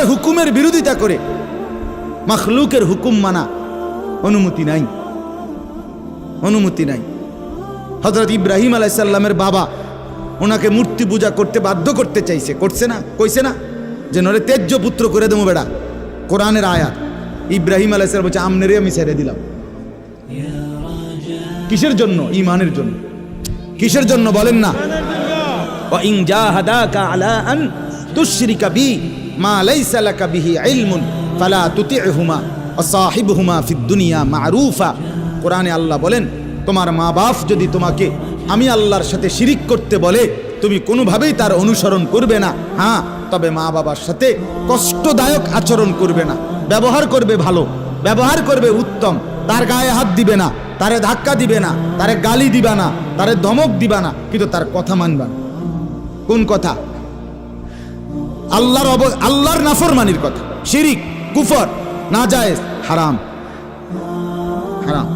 হুকুমের বিরোধিতা করে মাখলুকের হুকুম মানা অনুমতি নাই, অনুমতি নাই। হযরত ইব্রাহিম আলাইহিস সালামের বাবা ওনাকে মূর্তি পূজা করতে বাধ্য করতে চাইছে, করছে না? কইছে না যে নরে তেজ্য পুত্র করে দেবো বেড়া? কোরআনের আয়াত। ইব্রাহিম আলাইহিস সালাম বলছে আমনেরে আমি ছেড়ে দিলাম। কিসের জন্য? ঈমানের জন্য। কিসের জন্য বলেন না? ওয়া ইন জাহাদাকা আলা আন তুশরিকা বি মা লাইসা লাকা বিহি ইলমুন ফালা তুতি'হুমা ওয়া সাহিবহুমা ফিদ দুনিয়া মা'রুফা। কোরআনে আল্লাহ বলেন তোমার মা বাপ যদি তোমাকে আমি আল্লাহর সাথে শিরিক করতে বলে তুমি কোনোভাবেই তার অনুসরণ করবে না। হ্যাঁ, তবে মা বাবার সাথে কষ্টদায়ক আচরণ করবে না, ব্যবহার করবে ভালো, ব্যবহার করবে উত্তম, তার গায়ে হাত দিবে না, তারে ধাক্কা দিবে না, তারে গালি দিবা না, তারে ধমক দিবা না, কিন্তু তার কথা মানবা না। কোন কথা? আল্লাহর নাফরমানির কথা। শিরিক, কুফর, নাজায়েজ, হারাম, হারাম।